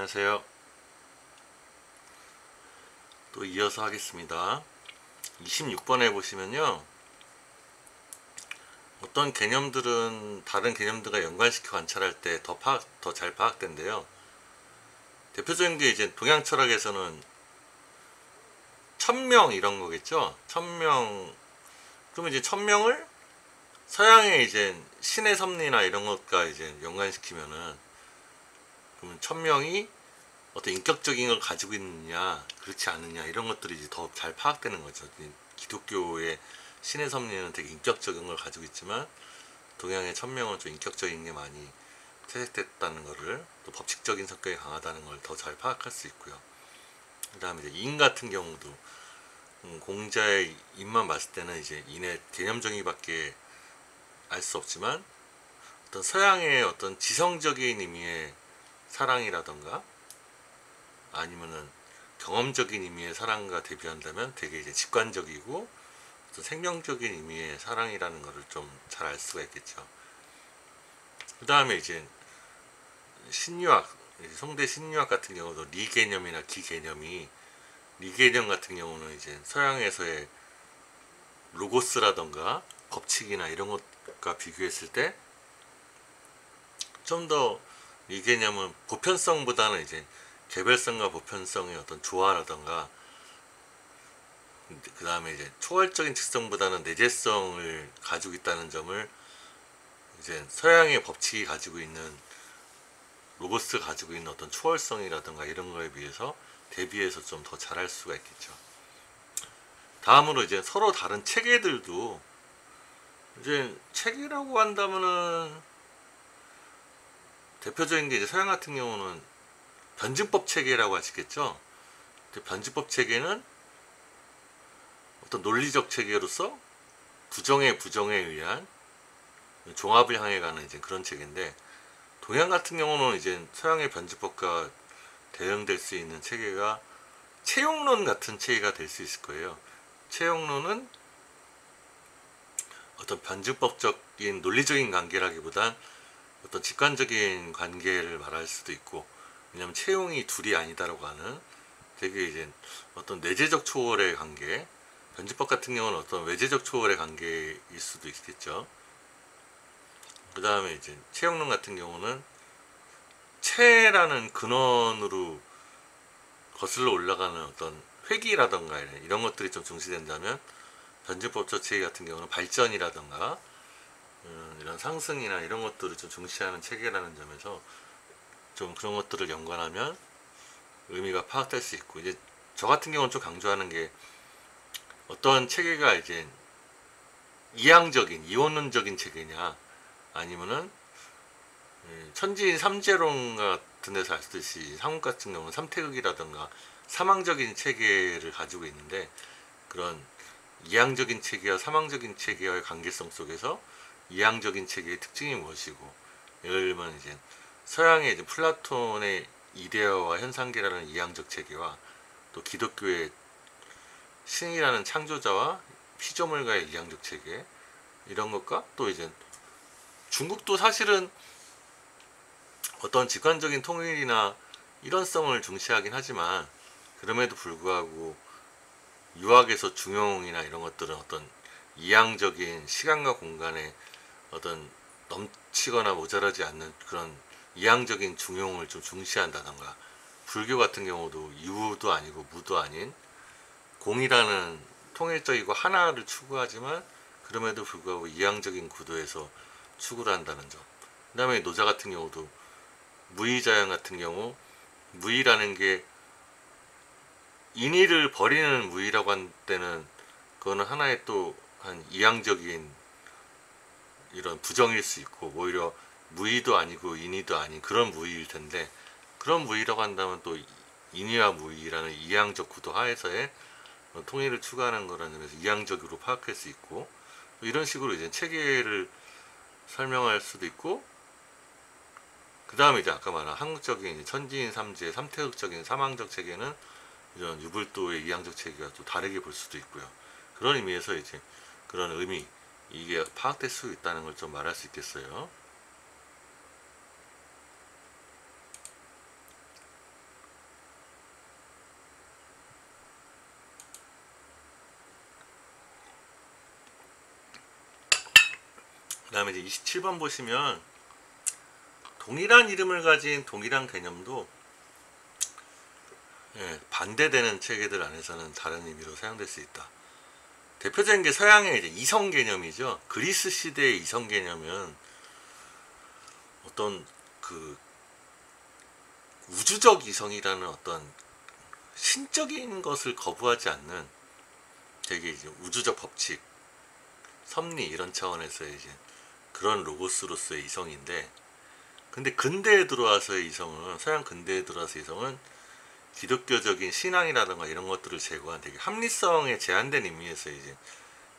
안녕하세요. 또 이어서 하겠습니다. 26번에 보시면요, 어떤 개념들은 다른 개념들과 연관시켜 관찰할 때 더 잘 파악된대요. 대표적인 게 이제 동양 철학에서는 천명 이런 거겠죠. 천명. 그러면 이제 천명을 서양의 이제 신의 섭리나 이런 것과 이제 연관시키면은, 그러면 천명이 어떤 인격적인 걸 가지고 있느냐 그렇지 않느냐 이런 것들이 이제 더 잘 파악되는 거죠. 기독교의 신의 섭리는 되게 인격적인 걸 가지고 있지만 동양의 천명은 좀 인격적인 게 많이 퇴색됐다는 거를, 또 법칙적인 성격이 강하다는 걸 더 잘 파악할 수 있고요. 그 다음에 이제 인 같은 경우도 공자의 인만 봤을 때는 이제 인의 개념 정의밖에 알 수 없지만 어떤 서양의 어떤 지성적인 의미의 사랑이라던가 아니면은 경험적인 의미의 사랑과 대비한다면 되게 이제 직관적이고 어떤 생명적인 의미의 사랑이라는 것을 좀 잘 알 수가 있겠죠. 그 다음에 이제 신유학, 성대 신유학 같은 경우도 리 개념이나 기 개념이, 리 개념 같은 경우는 이제 서양에서의 로고스라던가 법칙이나 이런 것과 비교했을 때 좀 더 리 개념은 보편성보다는 이제 개별성과 보편성의 어떤 조화라던가, 그 다음에 이제 초월적인 특성보다는 내재성을 가지고 있다는 점을 이제 서양의 법칙이 가지고 있는, 로고스 가지고 있는 어떤 초월성이라던가 이런 거에 비해서 대비해서 좀 더 잘할 수가 있겠죠. 다음으로 이제 서로 다른 체계들도, 이제 체계라고 한다면은 대표적인 게 이제 서양 같은 경우는 변증법 체계라고 하시겠죠. 변증법 체계는 어떤 논리적 체계로서 부정에 의한 종합을 향해 가는 이제 그런 체계인데, 동양 같은 경우는 이제 서양의 변증법과 대응될 수 있는 체계가 채용론 같은 체계가 될 수 있을 거예요. 채용론은 어떤 변증법적인 논리적인 관계라기보단 어떤 직관적인 관계를 말할 수도 있고, 왜냐하면 채용이 둘이 아니다라고 하는 되게 이제 어떤 내재적 초월의 관계, 변증법 같은 경우는 어떤 외재적 초월의 관계일 수도 있겠죠. 그 다음에 이제 채용론 같은 경우는 체라는 근원으로 거슬러 올라가는 어떤 회귀라던가 이런 것들이 좀 중시된다면, 변증법적 체계 같은 경우는 발전이라던가 이런 상승이나 이런 것들을 좀 중시하는 체계라는 점에서 좀 그런 것들을 연관하면 의미가 파악될 수 있고, 이제 저 같은 경우는 좀 강조하는 게 어떤 체계가 이제 이항적인 이원론적인 체계냐 아니면은 천지인 삼재론 같은 데서 알듯이 상욱 같은 경우는 삼태극이라던가 사망적인 체계를 가지고 있는데, 그런 이항적인 체계와 사망적인 체계와의 관계성 속에서 이항적인 체계의 특징이 무엇이고, 예를 들면 이제 서양의 이제 플라톤의 이데아와 현상계라는 이항적 체계와 또 기독교의 신이라는 창조자와 피조물과의 이항적 체계, 이런 것과 또 이제 중국도 사실은 어떤 직관적인 통일이나 일원성을 중시하긴 하지만 그럼에도 불구하고 유학에서 중용이나 이런 것들은 어떤 이항적인 시간과 공간에 어떤 넘치거나 모자라지 않는 그런 이항적인 중용을 좀 중시한다던가, 불교 같은 경우도 유도 아니고 무도 아닌 공이라는 통일적이고 하나를 추구하지만 그럼에도 불구하고 이항적인 구도에서 추구를 한다는 점. 그 다음에 노자 같은 경우도 무의자양 같은 경우, 무의라는 게 인의를 버리는 무의라고 한 때는 그거는 하나의 또 한 이항적인 이런 부정일 수 있고, 오히려 무의도 아니고 인의도 아닌 그런 무의일 텐데, 그런 무의라고 한다면 또 인의와 무의라는 이항적 구도 하에서의 통일을 추구하는 거라는 점에서 이항적으로 파악할 수 있고, 이런 식으로 이제 체계를 설명할 수도 있고, 그 다음에 이제 아까 말한 한국적인 천지인 삼재, 삼태극적인 사망적 체계는 이런 유불도의 이항적 체계가 또 다르게 볼 수도 있고요. 그런 의미에서 이제 그런 의미, 이게 파악될 수 있다는 걸 좀 말할 수 있겠어요. 다음에 이제 27번 보시면 동일한 이름을 가진 동일한 개념도 반대되는 체계들 안에서는 다른 의미로 사용될 수 있다. 대표적인 게 서양의 이제 이성 개념이죠. 그리스 시대의 이성 개념은 어떤 그 우주적 이성이라는 어떤 신적인 것을 거부하지 않는 되게 이제 우주적 법칙, 섭리 이런 차원에서의 이제 그런 로고스로서의 이성인데, 근데 근대에 들어와서의 이성은, 서양 근대에 들어와서 이성은 기독교적인 신앙이라든가 이런 것들을 제거한 되게 합리성에 제한된 의미에서 이제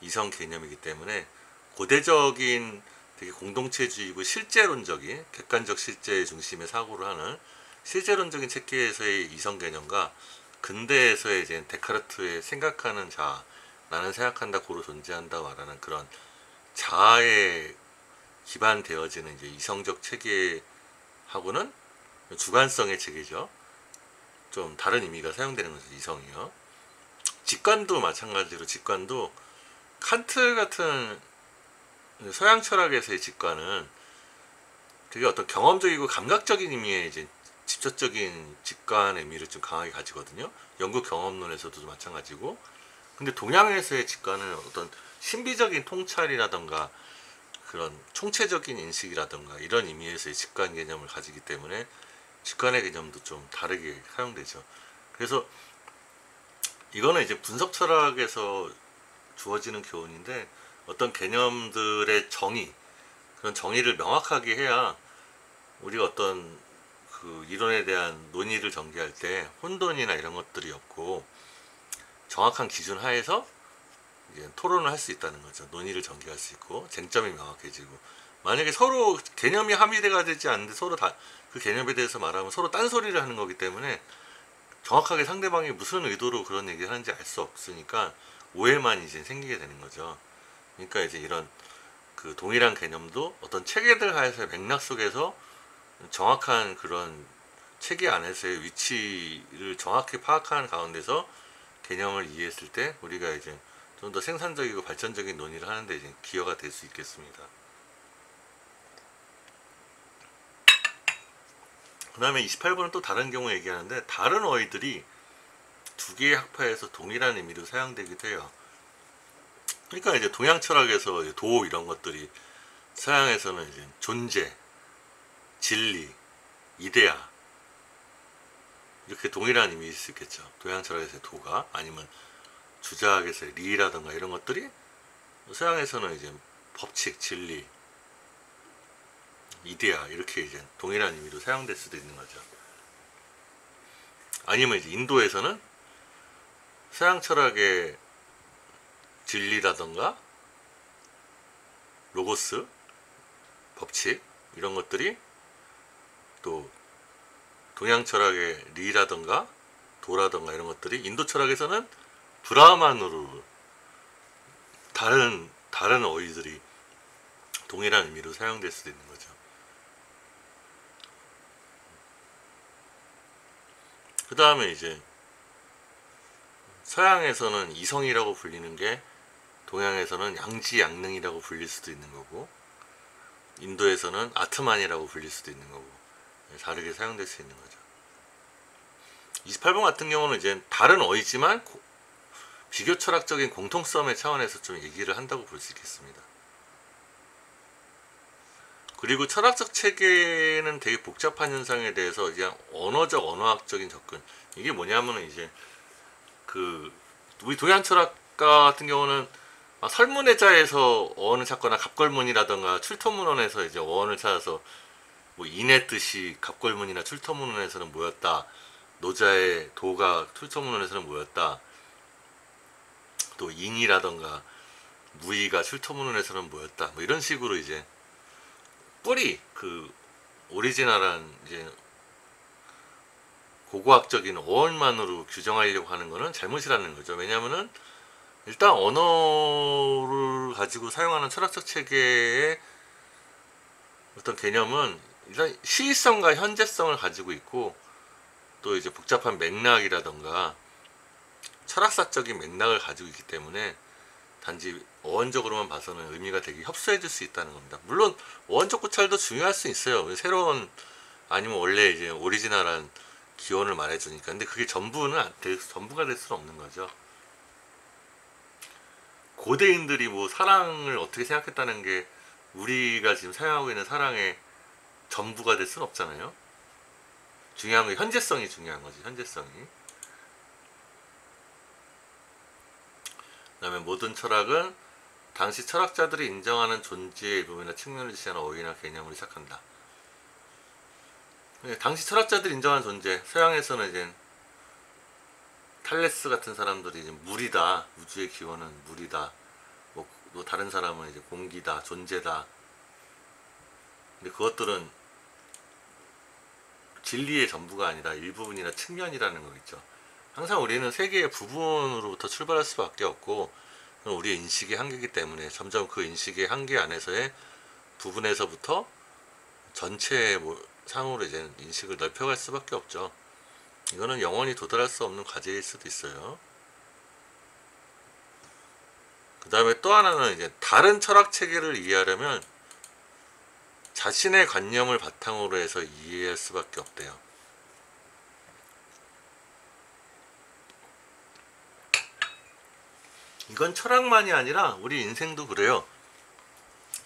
이성 개념이기 때문에 고대적인 되게 공동체주의고 실제론적인 객관적 실제 중심의 사고를 하는 실제론적인 체계에서의 이성 개념과 근대에서의 이제 데카르트의 생각하는 자아, 나는 생각한다 고로 존재한다 말하는 그런 자아에 기반되어지는 이제 이성적 체계하고는 주관성의 체계죠. 좀 다른 의미가 사용되는 거죠. 이성이요. 직관도 마찬가지로, 직관도 칸트 같은 서양 철학에서의 직관은 되게 어떤 경험적이고 감각적인 의미의 이제 직접적인 직관의 의미를 좀 강하게 가지거든요. 영국 경험론에서도 마찬가지고. 근데 동양에서의 직관은 어떤 신비적인 통찰이라던가 그런 총체적인 인식이라던가 이런 의미에서의 직관 개념을 가지기 때문에 직관의 개념도 좀 다르게 사용되죠. 그래서 이거는 이제 분석 철학에서 주어지는 교훈인데, 어떤 개념들의 정의, 그런 정의를 명확하게 해야 우리가 어떤 그 이론에 대한 논의를 전개할 때 혼돈이나 이런 것들이 없고 정확한 기준 하에서 이제 토론을 할 수 있다는 거죠. 논의를 전개할 수 있고 쟁점이 명확해지고, 만약에 서로 개념이 합의가 되지 않는데 서로 다 그 개념에 대해서 말하면 서로 딴소리를 하는 거기 때문에 정확하게 상대방이 무슨 의도로 그런 얘기를 하는지 알 수 없으니까 오해만 이제 생기게 되는 거죠. 그러니까 이제 이런 그 동일한 개념도 어떤 체계들 하에서의 맥락 속에서 정확한 그런 체계 안에서의 위치를 정확히 파악하는 가운데서 개념을 이해했을 때 우리가 이제 좀 더 생산적이고 발전적인 논의를 하는데 이제 기여가 될 수 있겠습니다. 그 다음에 28번은 또 다른 경우 얘기하는데, 다른 어휘들이 두 개의 학파에서 동일한 의미로 사용되기도 해요. 그러니까 이제 동양 철학에서 도 이런 것들이 서양에서는 이제 존재, 진리, 이데아 이렇게 동일한 의미일 수 있겠죠. 동양 철학에서의 도가, 아니면 주자학에서의 리라든가 이런 것들이 서양에서는 이제 법칙, 진리, 이데아 이렇게 이제 동일한 의미로 사용될 수도 있는 거죠. 아니면 이제 인도에서는 서양 철학의 진리라던가 로고스, 법칙 이런 것들이 또 동양 철학의 리라던가 도라던가 이런 것들이 인도 철학에서는 브라만으로 다른 어휘들이 동일한 의미로 사용될 수도 있는 거죠. 그 다음에 이제 서양에서는 이성이라고 불리는 게 동양에서는 양지양능이라고 불릴 수도 있는 거고, 인도에서는 아트만이라고 불릴 수도 있는 거고, 다르게 사용될 수 있는 거죠. 28번 같은 경우는 이제 다른 어휘지만 비교 철학적인 공통성의 차원에서 좀 얘기를 한다고 볼 수 있겠습니다. 그리고 철학적 체계는 되게 복잡한 현상에 대해서 그냥 언어학적인 접근, 이게 뭐냐면은 이제 그 우리 동양 철학가 같은 경우는 설문해자에서 어원을 찾거나 갑걸문이라던가 출토문헌에서 이제 어원을 찾아서 뭐 인의 뜻이 갑걸문이나 출토문헌에서는 뭐였다, 노자의 도가 출토문헌에서는 뭐였다, 또 인이라던가 무의가 출토문헌에서는 뭐였다, 뭐 이런 식으로 이제 뿌리 그 오리지널한 이제 고고학적인 어원만으로 규정하려고 하는 것은 잘못이라는 거죠. 왜냐하면은 일단 언어를 가지고 사용하는 철학적 체계의 어떤 개념은 일단 시의성과 현재성을 가지고 있고, 또 이제 복잡한 맥락이라던가 철학사적인 맥락을 가지고 있기 때문에 단지 어원적으로만 봐서는 의미가 되게 협소해질 수 있다는 겁니다. 물론 어원적 고찰도 중요할 수 있어요. 새로운 아니면 원래 이제 오리지널한 기원을 말해주니까. 근데 그게 전부가 될 수는 없는 거죠. 고대인들이 뭐 사랑을 어떻게 생각했다는 게 우리가 지금 사용하고 있는 사랑의 전부가 될 수는 없잖아요. 중요한 건 현재성이 중요한 거지. 현재성이. 그 다음에 모든 철학은 당시 철학자들이 인정하는 존재의 일부분이나 측면을 지시하는 어휘나 개념으로 시작한다. 당시 철학자들이 인정하는 존재, 서양에서는 이제 탈레스 같은 사람들이 이제 물이다, 우주의 기원은 물이다, 뭐 다른 사람은 이제 공기다, 존재다. 근데 그것들은 진리의 전부가 아니라 일부분이나 측면이라는 거겠죠. 항상 우리는 세계의 부분으로부터 출발할 수밖에 없고, 그건 우리의 인식의 한계이기 때문에 점점 그 인식의 한계 안에서의 부분에서부터 전체의 상으로 이제 인식을 넓혀갈 수밖에 없죠. 이거는 영원히 도달할 수 없는 과제일 수도 있어요. 그 다음에 또 하나는 이제 다른 철학 체계를 이해하려면 자신의 관념을 바탕으로 해서 이해할 수밖에 없대요. 이건 철학만이 아니라 우리 인생도 그래요.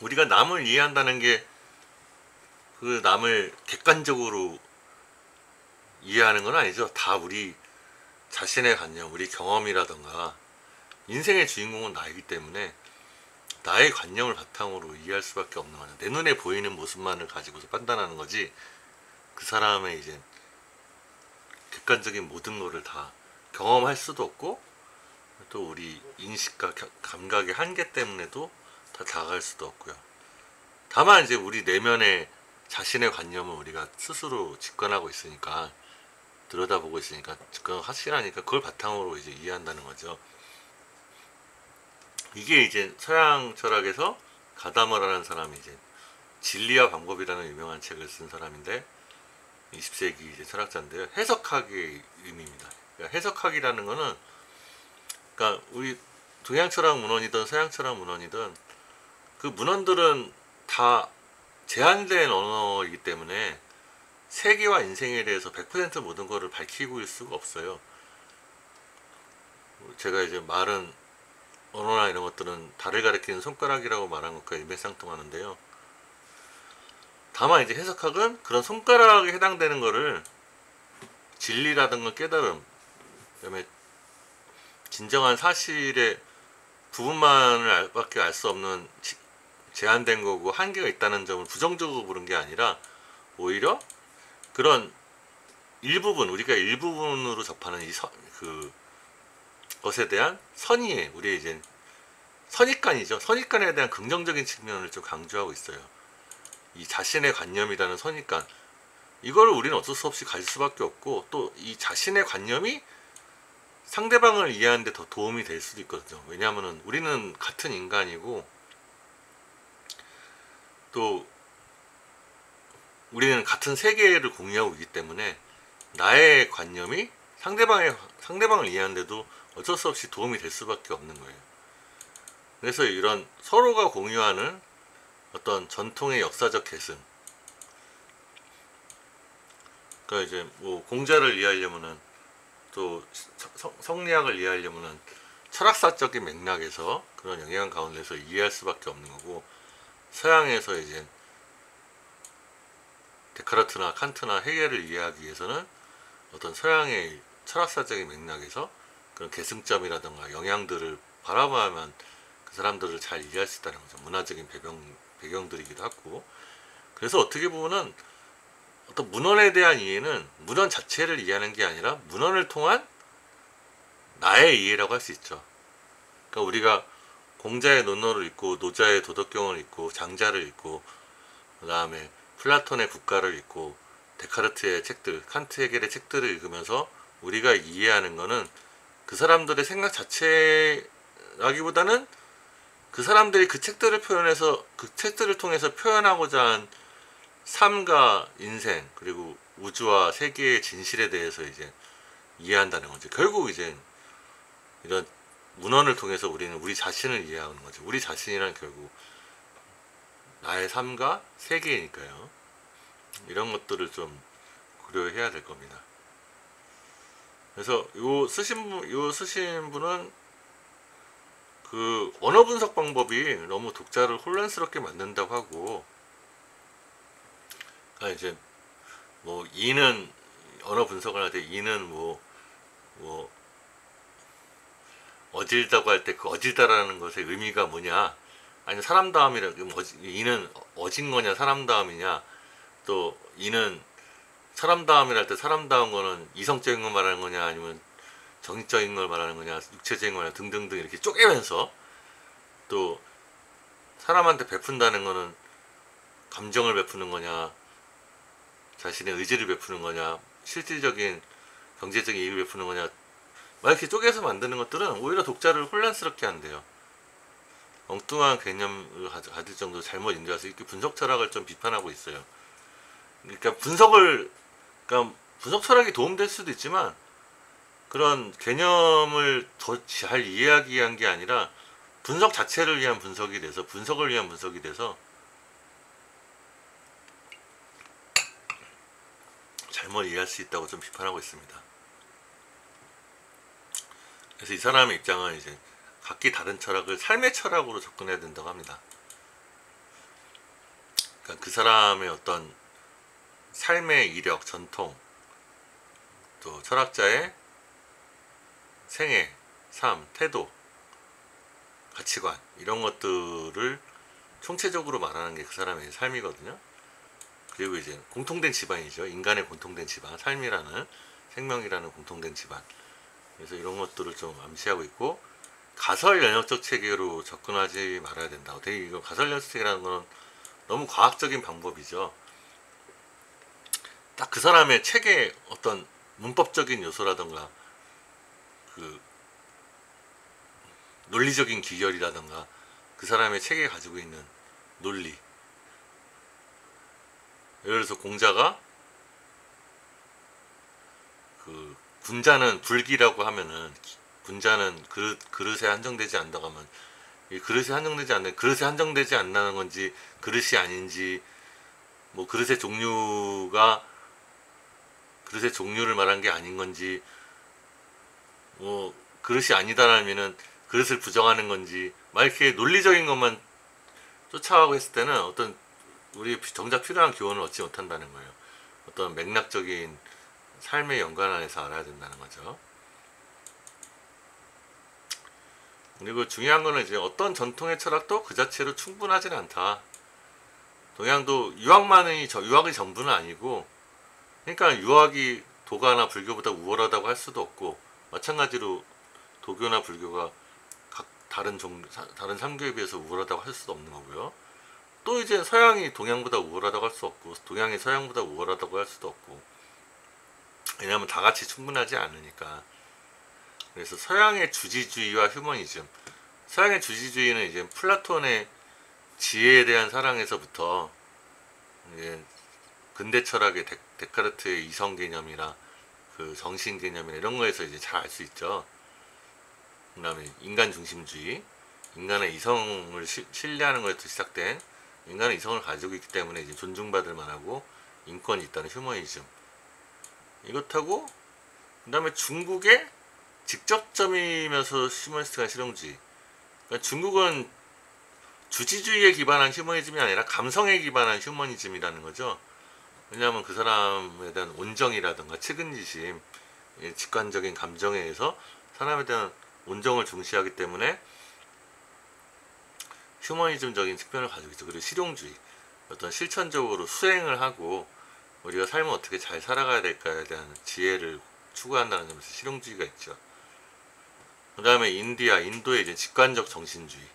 우리가 남을 이해한다는 게 그 남을 객관적으로 이해하는 건 아니죠. 다 우리 자신의 관념, 우리 경험이라던가 인생의 주인공은 나이기 때문에 나의 관념을 바탕으로 이해할 수밖에 없는 거죠. 내 눈에 보이는 모습만을 가지고서 판단하는 거지 그 사람의 이제 객관적인 모든 거를 다 경험할 수도 없고 또 우리 인식과 감각의 한계 때문에도 다 다가갈 수도 없고요. 다만 이제 우리 내면의 자신의 관념을 우리가 스스로 직관하고 있으니까 들여다보고 있으니까 확실하니까 그걸 바탕으로 이제 이해한다는 거죠. 이게 이제 서양 철학에서 가다머라는 사람이 이제 진리와 방법이라는 유명한 책을 쓴 사람인데 20세기 이제 철학자인데요. 해석학의 의미입니다. 그러니까 해석학이라는 거는 그러니까 우리 동양 철학 문헌이든 서양 철학 문헌이든 그 문헌들은 다 제한된 언어이기 때문에 세계와 인생에 대해서 100% 모든 것을 밝히고 있을 수가 없어요. 제가 이제 말은 언어나 이런 것들은 달을 가리키는 손가락이라고 말한 것과 일맥상통하는데요. 다만 이제 해석학은 그런 손가락에 해당되는 거를 진리라든가 깨달음, 그다음에 진정한 사실의 부분만을 밖에 알 수 없는 제한된 거고 한계가 있다는 점을 부정적으로 보는 게 아니라 오히려 그런 일부분, 우리가 일부분으로 접하는 그 것에 대한 선의에 우리의 이제 선입관이죠. 선입관에 대한 긍정적인 측면을 좀 강조하고 있어요. 이 자신의 관념이라는 선입관, 이걸 우리는 어쩔 수 없이 가질 수밖에 없고 또 이 자신의 관념이 상대방을 이해하는 데 더 도움이 될 수도 있거든요. 왜냐하면 우리는 같은 인간이고 또 우리는 같은 세계를 공유하고 있기 때문에 나의 관념이 상대방을 이해하는 데도 어쩔 수 없이 도움이 될 수밖에 없는 거예요. 그래서 이런 서로가 공유하는 어떤 전통의 역사적 계승, 그러니까 이제 뭐 공자를 이해하려면은 또 성리학을 이해하려면은 철학사적인 맥락에서 그런 영향 가운데서 이해할 수밖에 없는 거고, 서양에서 이제 데카르트나 칸트나 헤겔을 이해하기 위해서는 어떤 서양의 철학사적인 맥락에서 그런 계승점이라든가 영향들을 바라봐야만 그 사람들을 잘 이해할 수 있다는 거죠. 문화적인 배경들이기도 하고. 그래서 어떻게 보면은 어떤 문헌에 대한 이해는 문헌 자체를 이해하는 게 아니라 문헌을 통한 나의 이해라고 할 수 있죠. 그러니까 우리가 공자의 논어를 읽고 노자의 도덕경을 읽고 장자를 읽고 그 다음에 플라톤의 국가를 읽고 데카르트의 책들, 칸트, 헤겔의 책들을 읽으면서 우리가 이해하는 거는 그 사람들의 생각 자체라기보다는 그 사람들이 그 책들을 통해서 표현하고자 한 삶과 인생, 그리고 우주와 세계의 진실에 대해서 이제 이해한다는 거죠. 결국 이제 이런 문헌을 통해서 우리는 우리 자신을 이해하는 거죠. 우리 자신이란 결국 나의 삶과 세계니까요. 이런 것들을 좀 고려해야 될 겁니다. 그래서 요 쓰신 분은 그 언어 분석 방법이 너무 독자를 혼란스럽게 만든다고 하고, 그러니까 이제 뭐 이는 언어 분석을 할 때 이는 뭐 어질다고 할 때 그 어질다라는 것의 의미가 뭐냐, 아니 사람다움이라 이는 어진 거냐 사람다움이냐, 또 이는 사람다움이라 할 때 사람다운 거는 이성적인 걸 말하는 거냐 아니면 정신적인 걸 말하는 거냐 육체적인 거냐 등등등 이렇게 쪼개면서, 또 사람한테 베푼다는 거는 감정을 베푸는 거냐 자신의 의지를 베푸는 거냐 실질적인 경제적인 이익을 베푸는 거냐 막 이렇게 쪼개서 만드는 것들은 오히려 독자를 혼란스럽게 한대요. 엉뚱한 개념을 가질 정도로 잘못 인지해서 이렇게 분석 철학을 좀 비판하고 있어요. 그러니까 분석 철학이 도움될 수도 있지만 그런 개념을 더 잘 이해하기 위한 게 아니라 분석 자체를 위한 분석이 돼서 분석을 위한 분석이 돼서 잘못 이해할 수 있다고 좀 비판하고 있습니다. 그래서 이 사람의 입장은 이제 각기 다른 철학을 삶의 철학으로 접근해야 된다고 합니다. 그러니까 그 사람의 어떤 삶의 이력, 전통, 또 철학자의 생애, 삶, 태도, 가치관 이런 것들을 총체적으로 말하는 게 그 사람의 삶이거든요. 그리고 이제 공통된 집안이죠. 인간의 공통된 집안, 삶이라는 생명이라는 공통된 집안. 그래서 이런 것들을 좀 암시하고 있고, 가설 연역적 체계로 접근하지 말아야 된다고. 되게 이거 가설 연역적 체계라는 거는 너무 과학적인 방법이죠. 딱 그 사람의 책의 어떤 문법적인 요소라던가 그 논리적인 기결이라던가 그 사람의 책에 가지고 있는 논리, 예를 들어서 공자가 그 군자는 불기라고 하면은 군자는 그릇에 한정되지 않는다고 하면 이 그릇에 한정되지 않는 그릇에 한정되지 않는 건지 그릇이 아닌지, 뭐 그릇의 종류를 말한 게 아닌 건지, 뭐 그릇이 아니다라면은 그릇을 부정하는 건지 막 이렇게 논리적인 것만 쫓아가고 했을 때는 어떤 우리 정작 필요한 교훈을 얻지 못한다는 거예요. 어떤 맥락적인 삶의 연관 안에서 알아야 된다는 거죠. 그리고 중요한 거는 이제 어떤 전통의 철학도 그 자체로 충분하진 않다. 동양도 유학이 전부는 아니고, 그러니까 유학이 도가나 불교보다 우월하다고 할 수도 없고, 마찬가지로 도교나 불교가 각 다른 삼교에 비해서 우월하다고 할 수도 없는 거고요. 또 이제 서양이 동양보다 우월하다고 할 수 없고, 동양이 서양보다 우월하다고 할 수도 없고, 왜냐하면 다 같이 충분하지 않으니까. 그래서 서양의 주지주의와 휴머니즘, 서양의 주지주의는 이제 플라톤의 지혜에 대한 사랑에서부터 이제 근대 철학의 데카르트의 이성 개념이나 그 정신 개념이나 이런 거에서 이제 잘 알 수 있죠. 그 다음에 인간 중심주의, 인간의 이성을 신뢰하는 것에서 시작된, 인간의 이성을 가지고 있기 때문에 이제 존중받을 만하고 인권이 있다는 휴머니즘, 이것하고 그 다음에 중국의 직접점이면서 휴머니스트한 실용주의. 그러니까 중국은 주지주의에 기반한 휴머니즘이 아니라 감성에 기반한 휴머니즘이라는 거죠. 왜냐하면 그 사람에 대한 온정이라든가 측은지심, 직관적인 감정에 의해서 사람에 대한 온정을 중시하기 때문에 휴머니즘적인 측면을 가지고 있죠. 그리고 실용주의, 어떤 실천적으로 수행을 하고 우리가 삶을 어떻게 잘 살아가야 될까에 대한 지혜를 추구한다는 점에서 실용주의가 있죠. 그 다음에 인도의 이제 직관적 정신주의,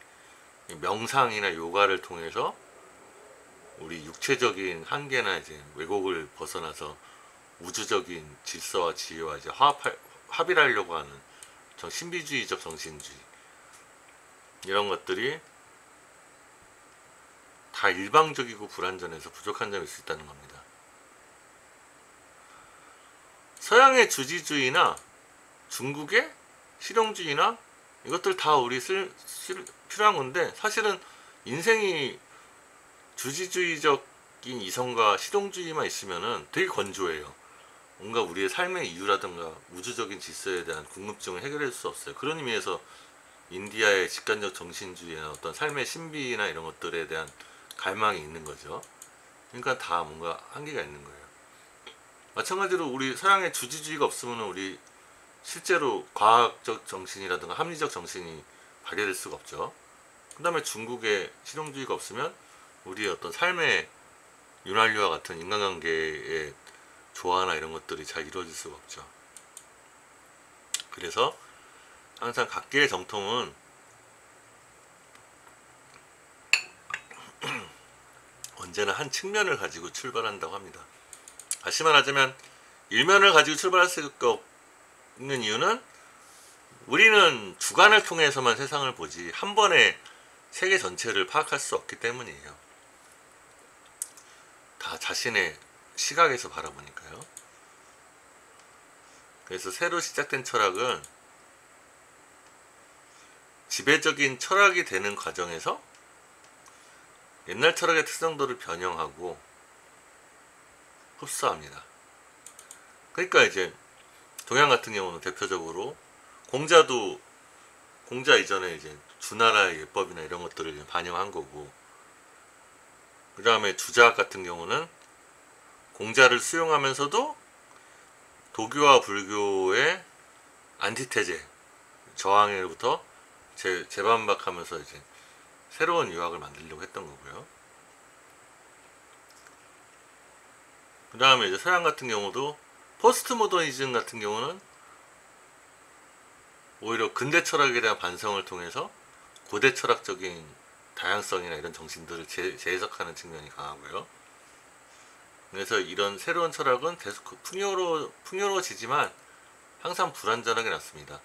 명상이나 요가를 통해서 우리 육체적인 한계나 이제 왜곡을 벗어나서 우주적인 질서와 지혜와 이제 합일하려고 하는 신비주의적 정신주의, 이런 것들이 다 일방적이고 불완전해서 부족한 점이 있을 수 있다는 겁니다. 서양의 주지주의나 중국의 실용주의나 이것들 다 우리 필요한 건데, 사실은 인생이 주지주의적인 이성과 실용주의만 있으면은 되게 건조해요. 뭔가 우리의 삶의 이유라든가 우주적인 질서에 대한 궁금증을 해결할 수 없어요. 그런 의미에서 인디아의 직관적 정신주의나 어떤 삶의 신비나 이런 것들에 대한 갈망이 있는 거죠. 그러니까 다 뭔가 한계가 있는 거예요. 마찬가지로 우리 서양의 주지주의가 없으면 우리 실제로 과학적 정신이라든가 합리적 정신이 발휘될 수가 없죠. 그 다음에 중국의 실용주의가 없으면 우리의 어떤 삶의 윤활유와 같은 인간관계의 조화나 이런 것들이 잘 이루어질 수가 없죠. 그래서 항상 각계의 정통은 언제나 한 측면을 가지고 출발한다고 합니다. 다시 말하자면 일면을 가지고 출발할 수 없는 이유는 우리는 주관을 통해서만 세상을 보지 한 번에 세계 전체를 파악할 수 없기 때문이에요. 다 자신의 시각에서 바라보니까요. 그래서 새로 시작된 철학은 지배적인 철학이 되는 과정에서 옛날 철학의 특성들을 변형하고 흡수합니다. 그러니까 이제 동양 같은 경우는 대표적으로 공자 이전에 이제 주나라의 예법이나 이런 것들을 반영한 거고, 그 다음에 주자학 같은 경우는 공자를 수용하면서도 도교와 불교의 안티테제 저항으로부터 재반박하면서 이제 새로운 유학을 만들려고 했던 거고요. 그 다음에 이제 서양 같은 경우도 포스트 모더니즘 같은 경우는 오히려 근대 철학에 대한 반성을 통해서 고대 철학적인 다양성이나 이런 정신들을 재해석하는 측면이 강하고요. 그래서 이런 새로운 철학은 계속 풍요로워지지만 항상 불완전하게 났습니다.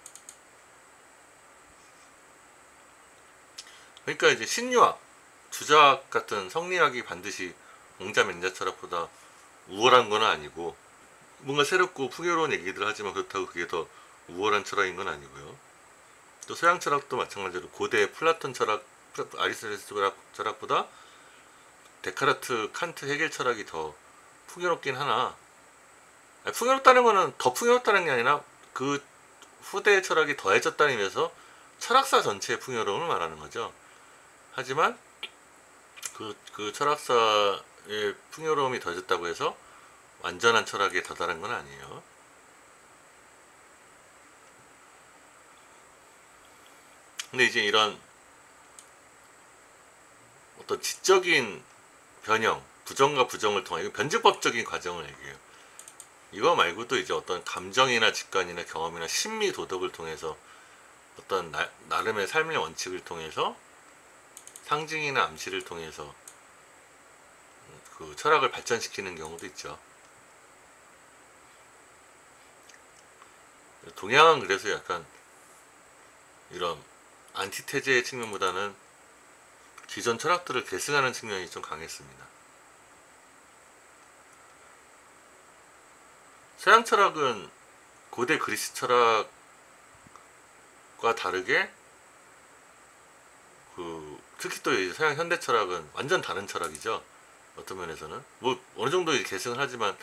그러니까 이제 신유학, 주자학 같은 성리학이 반드시 공자 맹자 철학보다 우월한 건 아니고, 뭔가 새롭고 풍요로운 얘기들 하지만 그렇다고 그게 더 우월한 철학인 건 아니고요. 또 서양 철학도 마찬가지로 고대 플라톤 철학, 아리스토텔레스 철학보다 데카르트, 칸트, 헤겔 철학이 더 풍요롭긴 하나, 풍요롭다는 거는 더 풍요롭다는 게 아니라 그 후대 철학이 더해졌다는 의미에서 철학사 전체의 풍요로움을 말하는 거죠. 하지만 그 철학사의 풍요로움이 더해졌다고 해서 완전한 철학에 다다른 건 아니에요. 근데 이제 이런 어떤 지적인 변형, 부정과 부정을 통한 변증법적인 과정을 얘기해요. 이거 말고도 이제 어떤 감정이나 직관이나 경험이나 심리 도덕을 통해서 어떤 나름의 삶의 원칙을 통해서 상징이나 암시를 통해서 그 철학을 발전시키는 경우도 있죠. 동양은 그래서 약간 이런 안티테제의 측면보다는 기존 철학들을 계승하는 측면이 좀 강했습니다. 서양 철학은 고대 그리스 철학과 다르게 특히 또 이제 서양 현대 철학은 완전 다른 철학이죠. 어떤 면에서는 뭐 어느 정도 계승을 하지만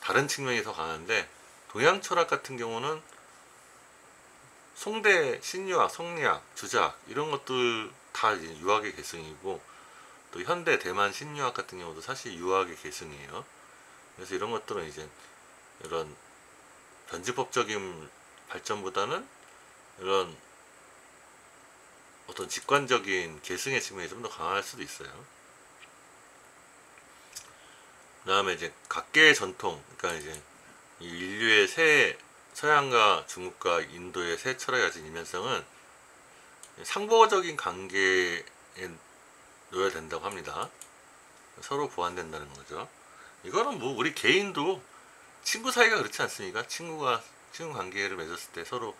다른 측면이 더 강한데, 동양 철학 같은 경우는 송대 신유학, 성리학, 주자학 이런 것들 다 이제 유학의 계승이고, 또 현대 대만 신유학 같은 경우도 사실 유학의 계승이에요. 그래서 이런 것들은 이제 이런 변증법적인 발전보다는 이런 어떤 직관적인 계승의 측면이 좀 더 강할 수도 있어요. 그 다음에 이제 각계의 전통, 그러니까 이제 이 인류의 새 서양과 중국과 인도의 새 철학이 가진 이면성은 상보적인 관계에 놓여야 된다고 합니다. 서로 보완된다는 거죠. 이거는 뭐 우리 개인도 친구 사이가 그렇지 않습니까? 친구 관계를 맺었을 때 서로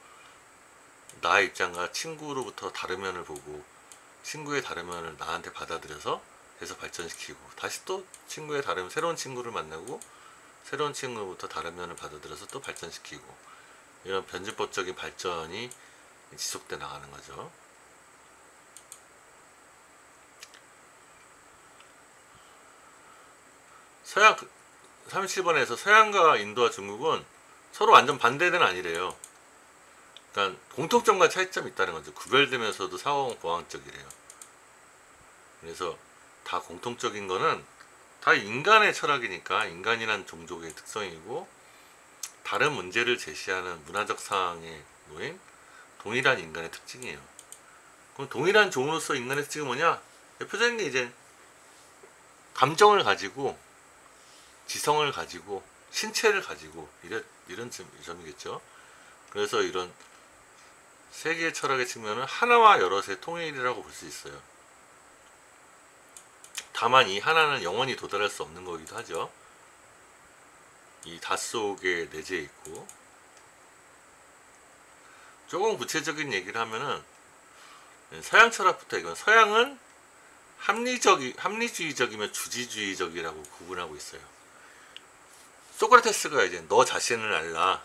나의 입장과 친구로부터 다른 면을 보고 친구의 다른 면을 나한테 받아들여서 해서 발전시키고, 다시 또 새로운 친구를 만나고 새로운 친구로부터 다른 면을 받아들여서 또 발전시키고, 이런 변증법적인 발전이 지속돼 나가는 거죠. 서양 37번에서 서양과 인도와 중국은 서로 완전 반대는 아니래요. 그러니까 공통점과 차이점이 있다는 거죠. 구별되면서도 사고보완적이래요. 그래서 다 공통적인 거는 다 인간의 철학이니까, 인간이란 종족의 특성이고 다른 문제를 제시하는 문화적 사항에 놓인 동일한 인간의 특징이에요. 그럼 동일한 종으로서 인간의 특징은 뭐냐? 대표적인 게 이제 감정을 가지고, 지성을 가지고, 신체를 가지고 이런 점이겠죠. 그래서 이런 세계의 철학의 측면은 하나와 여럿의 통일이라고 볼 수 있어요. 다만 이 하나는 영원히 도달할 수 없는 거기도 하죠. 이 닷 속에 내재해 있고. 조금 구체적인 얘기를 하면은 서양 철학부터, 이건 서양은 합리주의적이며 주지주의적이라고 구분하고 있어요. 소크라테스가 이제 너 자신을 알라,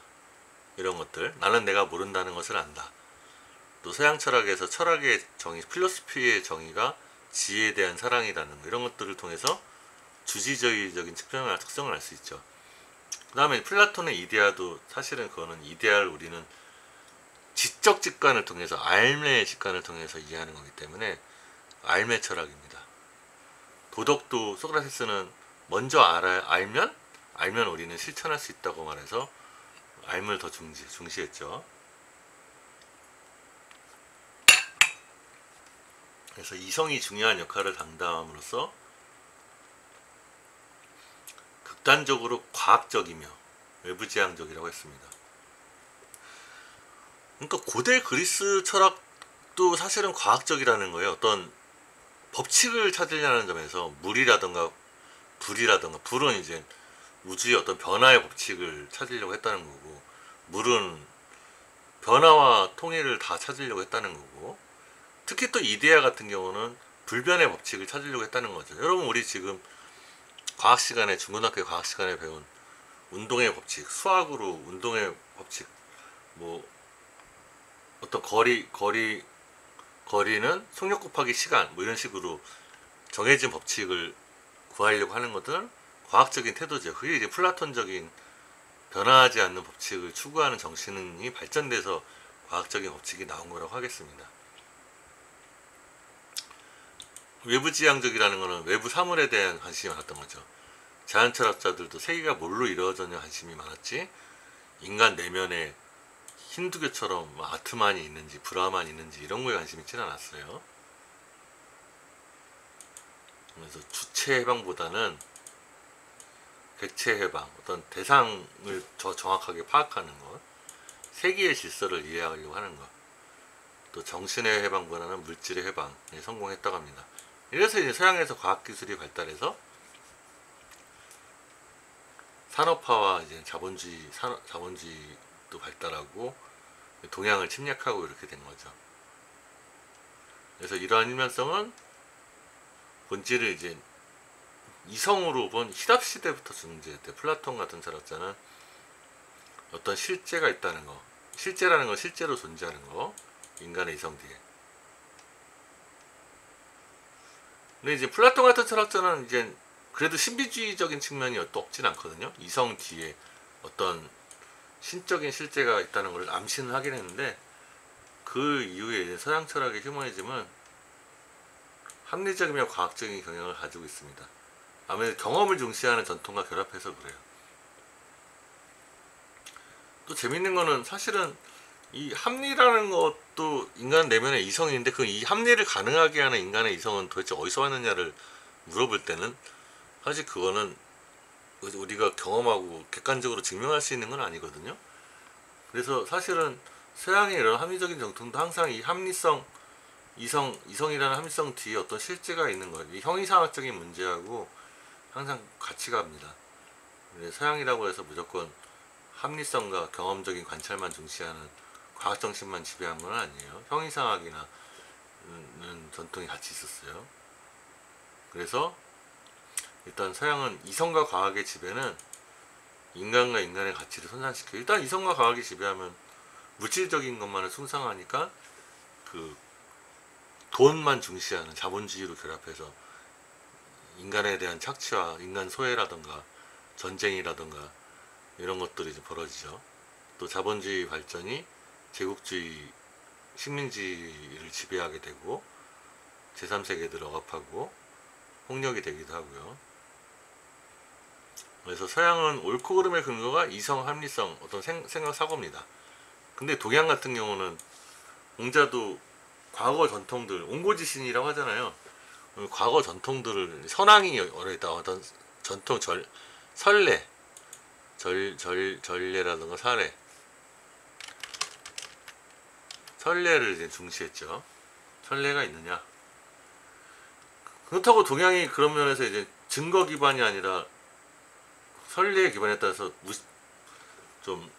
이런 것들, 나는 내가 모른다는 것을 안다. 또 서양 철학에서 철학의 정의, 필로소피의 정의가 지혜에 대한 사랑이라는 거, 이런 것들을 통해서 주지주의적인 특성을 알 수 있죠. 그 다음에 플라톤의 이데아도 사실은 그거는 이데아를 우리는 지적 직관을 통해서, 알매 직관을 통해서 이해하는 거기 때문에 알매 철학입니다. 도덕도 소크라테스는 먼저 알면 우리는 실천할 수 있다고 말해서 알을 더 중시했죠. 그래서 이성이 중요한 역할을 담당함으로써 극단적으로 과학적이며 외부지향적이라고 했습니다. 그러니까 고대 그리스 철학도 사실은 과학적이라는 거예요. 어떤 법칙을 찾으려는 점에서 물이라던가 불이라던가, 불은 이제 우주의 어떤 변화의 법칙을 찾으려고 했다는 거고, 물은 변화와 통일을 다 찾으려고 했다는 거고, 특히 또 이데아 같은 경우는 불변의 법칙을 찾으려고 했다는 거죠. 여러분, 우리 지금 과학 시간에, 중고등학교 과학 시간에 배운 운동의 법칙, 수학으로 운동의 법칙, 뭐 어떤 거리는 속력 곱하기 시간, 뭐 이런 식으로 정해진 법칙을 구하려고 하는 것들은 과학적인 태도죠. 그게 이제 플라톤적인 변화하지 않는 법칙을 추구하는 정신이 발전돼서 과학적인 법칙이 나온 거라고 하겠습니다. 외부지향적이라는 것은 외부 사물에 대한 관심이 많았던 거죠. 자연철학자들도 세계가 뭘로 이루어졌냐 관심이 많았지, 인간 내면에 힌두교처럼 아트만이 있는지 브라만이 있는지 이런 거에 관심이 있지는 않았어요. 그래서 주체 해방보다는 객체 해방, 어떤 대상을 정확하게 파악하는 것, 세계의 질서를 이해하려고 하는 것, 또 정신의 해방보다는 물질의 해방에 성공했다고 합니다. 이래서 이제 서양에서 과학기술이 발달해서 산업화와 이제 자본주의도 발달하고 동양을 침략하고 이렇게 된 거죠. 그래서 이러한 일면성은 본질을 이제 이성으로 본 히랍 시대부터 존재했대. 플라톤 같은 철학자는 어떤 실제가 있다는 거, 실제라는 건 실제로 존재하는 거, 인간의 이성 뒤에. 근데 이제 플라톤 같은 철학자는 이제 그래도 신비주의적인 측면이 또 없진 않거든요. 이성 뒤에 어떤 신적인 실제가 있다는 걸 암시는 하긴 했는데, 그 이후에 이제 서양 철학의 휴머니즘은 합리적이며 과학적인 경향을 가지고 있습니다. 아무래도 경험을 중시하는 전통과 결합해서 그래요. 또 재밌는 거는 사실은 이 합리라는 것도 인간 내면의 이성인데, 그 이 합리를 가능하게 하는 인간의 이성은 도대체 어디서 왔느냐를 물어볼 때는 사실 그거는 우리가 경험하고 객관적으로 증명할 수 있는 건 아니거든요. 그래서 사실은 서양의 이런 합리적인 정통도 항상 이 합리성, 이성이라는 합리성 뒤에 어떤 실제가 있는 거예요. 이 형이상학적인 문제하고 항상 같이 갑니다. 서양이라고 해서 무조건 합리성과 경험적인 관찰만 중시하는 과학정신만 지배한 건 아니에요. 형이상학이나 전통이 같이 있었어요. 그래서 일단 서양은 이성과 과학의 지배는 인간과 인간의 가치를 손상시켜요. 일단 이성과 과학이 지배하면 물질적인 것만을 숭상하니까 그 돈만 중시하는 자본주의로 결합해서 인간에 대한 착취와 인간 소외라든가 전쟁이라든가 이런 것들이 이제 벌어지죠. 또 자본주의 발전이 제국주의 식민지를 지배하게 되고 제3세계들 억압하고 폭력이 되기도 하고요. 그래서 서양은 옳고 그름의 근거가 이성, 합리성, 어떤 생각, 사고입니다. 근데 동양 같은 경우는 공자도 과거 전통들, 옹고지신이라고 하잖아요. 과거 전통들을 선왕이 어려있다 어떤 전통 설례, 전례라든가 설례를 이제 중시했죠. 설례가 있느냐? 그렇다고 동양이 그런 면에서 이제 증거 기반이 아니라 설례에 기반에 따라서 좀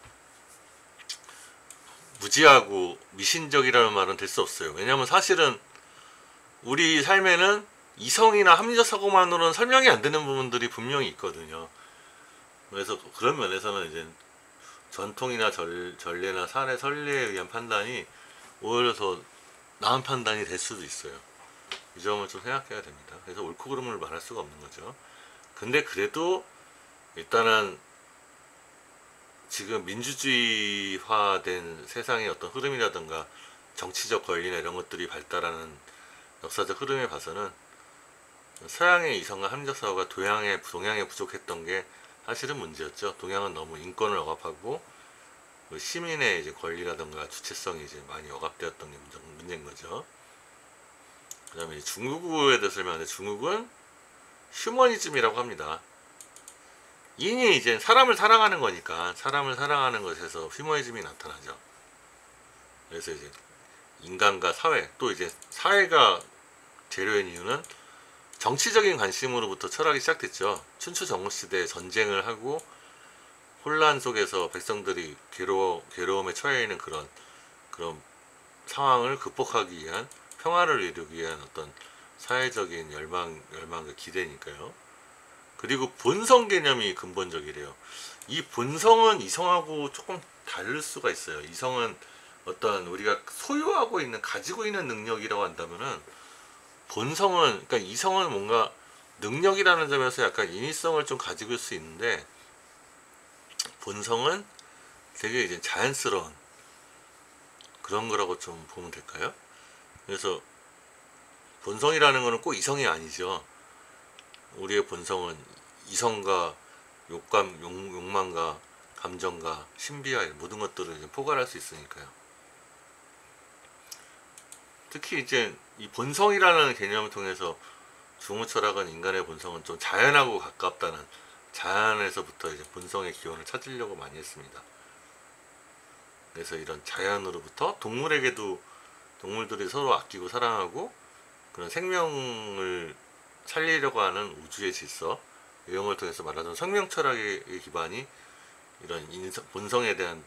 무지하고 미신적이라는 말은 될 수 없어요. 왜냐하면 사실은 우리 삶에는 이성이나 합리적 사고만으로는 설명이 안 되는 부분들이 분명히 있거든요. 그래서 그런 면에서는 이제 전통이나 전례나 설례에 의한 판단이 오히려 더 나은 판단이 될 수도 있어요. 이 점을 좀 생각해야 됩니다. 그래서 옳고 그름을 말할 수가 없는 거죠. 근데 그래도 일단은 지금 민주주의화된 세상의 어떤 흐름이라든가 정치적 권리나 이런 것들이 발달하는 역사적 흐름에 봐서는 서양의 이성과 합리적 사고가 동양에 부족했던 게 사실은 문제였죠. 동양은 너무 인권을 억압하고 시민의 이제 권리라든가 주체성이 이제 많이 억압되었던 게 문제인 거죠. 그 다음에 중국에 대해서 설명하는데 중국은 휴머니즘이라고 합니다. 인이 이제 사람을 사랑하는 거니까 사람을 사랑하는 것에서 휴머니즘이 나타나죠. 그래서 이제 인간과 사회, 또 이제 사회가 재료인 이유는 정치적인 관심으로부터 철학이 시작됐죠. 춘추 전국시대에 전쟁을 하고 혼란 속에서 백성들이 괴로움에 처해 있는 그런 상황을 극복하기 위한 평화를 이루기 위한 어떤 사회적인 열망과 기대니까요. 그리고 본성 개념이 근본적이래요. 이 본성은 이성하고 조금 다를 수가 있어요. 이성은 어떤 우리가 소유하고 있는 가지고 있는 능력이라고 한다면은 본성은 그러니까 이성은 뭔가 능력이라는 점에서 약간 인위성을 좀 가지고 있을 수 있는데 본성은 되게 이제 자연스러운 그런 거라고 좀 보면 될까요? 그래서 본성이라는 거는 꼭 이성이 아니죠. 우리의 본성은 이성과 욕망과 감정과 신비와 모든 것들을 이제 포괄할 수 있으니까요. 특히 이제 이 본성이라는 개념을 통해서 중국 철학은 인간의 본성은 좀 자연하고 가깝다는 자연에서부터 이제 본성의 기원을 찾으려고 많이 했습니다. 그래서 이런 자연으로부터 동물들이 서로 아끼고 사랑하고 그런 생명을 살리려고 하는 우주의 질서 이런 걸 통해서 말하던 생명 철학의 기반이 이런 본성에 대한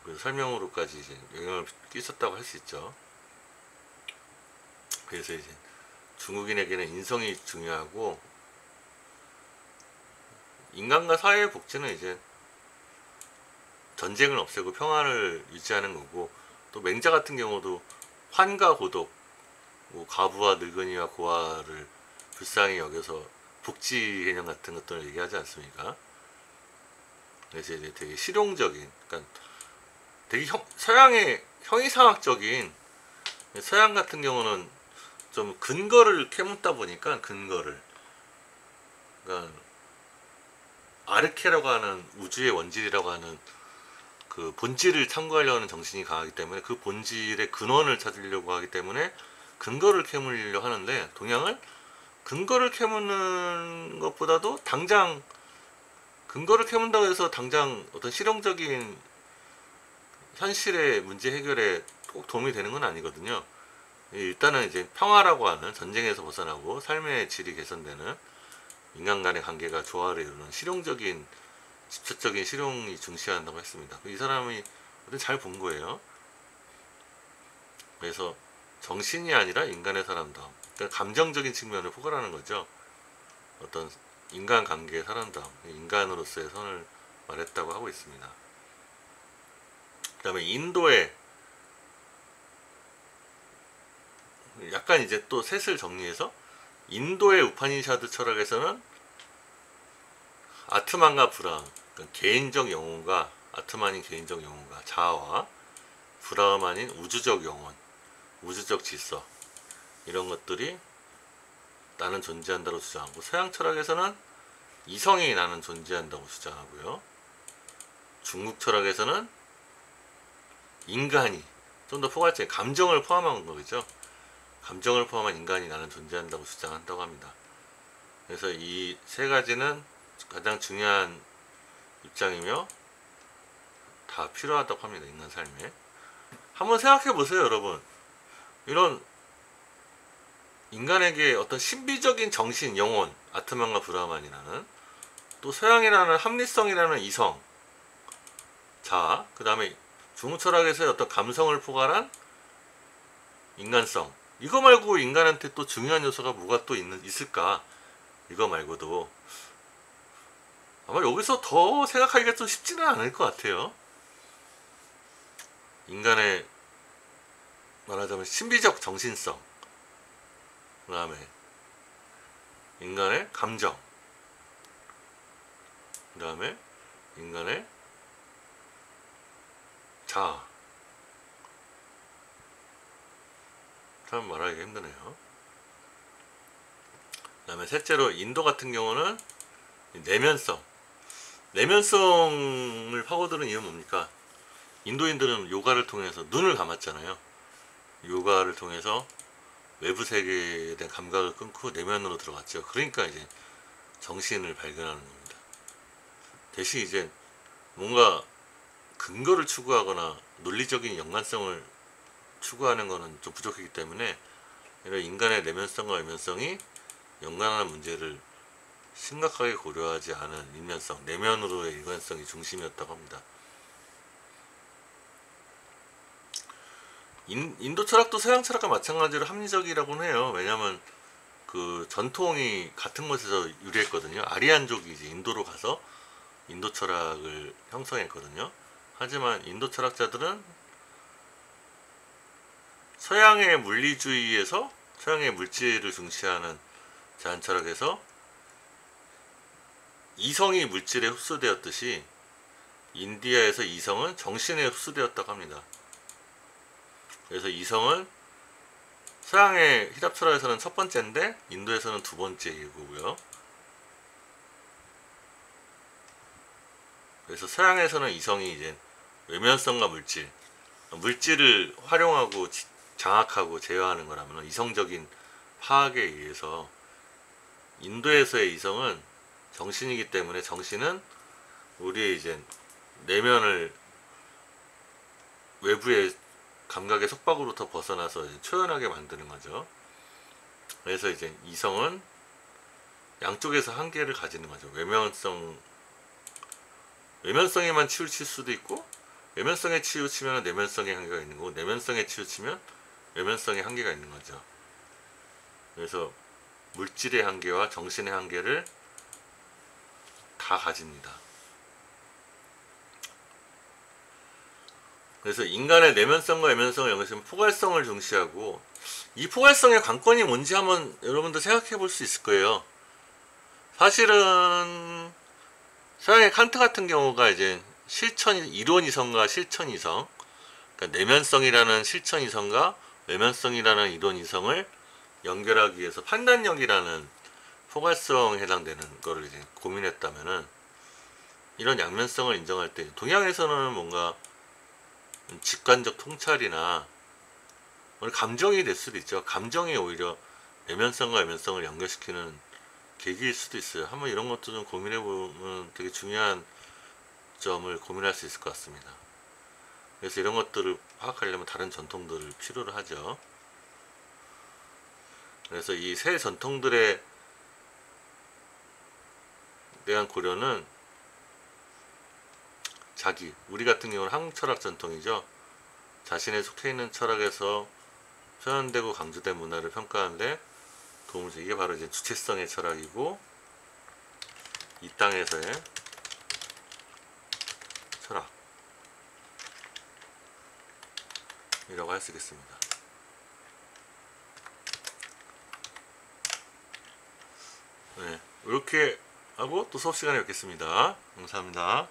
그 설명으로까지 이제 영향을 끼쳤다고 할 수 있죠. 그래서 이제 중국인에게는 인성이 중요하고 인간과 사회의 복지는 이제 전쟁을 없애고 평화를 유지하는 거고 또 맹자 같은 경우도 환과 고독, 뭐 과부와 늙은이와 고아를 불쌍히 여겨서 복지 개념 같은 것들을 얘기하지 않습니까? 그래서 이제 되게 실용적인, 그러니까 되게 서양의 형이상학적인 서양 같은 경우는 좀 근거를 캐묻다 보니까 그러니까 아르케라고 하는 우주의 원질이라고 하는 그 본질을 탐구하려는 하는 정신이 강하기 때문에 그 본질의 근원을 찾으려고 하기 때문에 근거를 캐물려고 하는데 동양은 근거를 캐묻는 것보다도 당장 근거를 캐문다고 해서 당장 어떤 실용적인 현실의 문제 해결에 꼭 도움이 되는 건 아니거든요. 일단은 이제 평화라고 하는 전쟁에서 벗어나고 삶의 질이 개선되는 인간 간의 관계가 조화를 이루는 실용적인 직접적인 실용이 중시한다고 했습니다. 이 사람이 잘 본 거예요. 그래서 정신이 아니라 인간의 사람다움, 그러니까 감정적인 측면을 포괄하는 거죠. 어떤 인간관계의 사람다움, 인간으로서의 선을 말했다고 하고 있습니다. 다음에 인도의 약간 이제 또 셋을 정리해서 인도의 우파니샤드 철학에서는 아트만과 브라함, 그러니까 개인적 영혼과 아트만인 개인적 영혼과 자아와 브라함만인 우주적 영혼, 우주적 질서 이런 것들이 나는 존재한다고 주장하고, 서양 철학에서는 이성이 나는 존재한다고 주장하고요. 중국 철학에서는 인간이 좀 더 포괄적인 감정을 포함한 거겠죠. 감정을 포함한 인간이 나는 존재한다고 주장한다고 합니다. 그래서 이 세 가지는 가장 중요한 입장이며 다 필요하다고 합니다. 인간 삶에. 한번 생각해 보세요, 여러분. 이런 인간에게 어떤 신비적인 정신, 영혼, 아트만과 브라만이라는, 또 서양이라는 합리성이라는 이성, 자, 그 다음에 중국 철학에서의 어떤 감성을 포괄한 인간성, 이거 말고 인간한테 또 중요한 요소가 뭐가 또 있을까? 이거 말고도 아마 여기서 더 생각하기가 좀 쉽지는 않을 것 같아요. 인간의 말하자면 신비적 정신성, 그 다음에 인간의 감정, 그 다음에 인간의 자아. 참 말하기가 힘드네요. 그 다음에 셋째로 인도 같은 경우는 내면성을 파고드는 이유는 뭡니까? 인도인들은 요가를 통해서 눈을 감았잖아요. 요가를 통해서 외부 세계에 대한 감각을 끊고 내면으로 들어갔죠. 그러니까 이제 정신을 발견하는 겁니다. 대신 이제 뭔가 근거를 추구하거나 논리적인 연관성을 추구하는 것은 좀 부족하기 때문에, 이런 인간의 내면성과 외면성이 연관하는 문제를 심각하게 고려하지 않은 인면성, 내면으로의 일관성이 중심이었다고 합니다. 인도 철학도 서양 철학과 마찬가지로 합리적이라고는 해요. 왜냐하면 그 전통이 같은 곳에서 유래했거든요. 아리안족이 이제 인도로 가서 인도 철학을 형성했거든요. 하지만 인도 철학자들은 서양의 물리주의에서, 서양의 물질을 중시하는 제한 철학에서 이성이 물질에 흡수되었듯이 인디아에서 이성은 정신에 흡수되었다고 합니다. 그래서 이성은 서양의 히잡 철학에서는 첫 번째인데 인도에서는 두 번째이고요. 그래서 서양에서는 이성이 이제 외면성과 물질을 활용하고 장악하고 제어하는 거라면 이성적인 파악에 의해서, 인도에서의 이성은 정신이기 때문에 정신은 우리의 이제 내면을 외부의 감각의 속박으로부터 벗어나서 이제 초연하게 만드는 거죠. 그래서 이제 이성은 양쪽에서 한계를 가지는 거죠. 외면성에만 치우칠 수도 있고, 외면성에 치우치면 내면성에 한계가 있는 거고, 내면성에 치우치면 외면성에 한계가 있는 거죠. 그래서 물질의 한계와 정신의 한계를 다 가집니다. 그래서 인간의 내면성과 외면성을 연결시키면 포괄성을 중시하고, 이 포괄성의 관건이 뭔지 한번 여러분들 생각해 볼 수 있을 거예요. 사실은 서양의 칸트 같은 경우가 이제 이론 이성과 실천 이성, 그러니까 내면성이라는 실천 이성과 외면성이라는 이론 이성을 연결하기 위해서 판단력이라는 포괄성에 해당되는 거를 이제 고민했다면은, 이런 양면성을 인정할 때 동양에서는 뭔가 직관적 통찰이나 감정이 될 수도 있죠. 감정이 오히려 내면성과 외면성을 연결시키는 계기일 수도 있어요. 한번 이런 것도 좀 고민해보면 되게 중요한 점을 고민할 수 있을 것 같습니다. 그래서 이런 것들을 파악하려면 다른 전통들을 필요로 하죠. 그래서 이 세 전통들에 대한 고려는 우리 같은 경우는 한국 철학 전통이죠. 자신의 속해있는 철학에서 표현되고 강조된 문화를 평가하는데 도움을 줘. 이게 바로 이제 주체성의 철학이고, 이 땅에서의 철학. 이라고 할 수 있겠습니다. 네, 이렇게 하고 또 수업 시간에 뵙겠습니다. 감사합니다.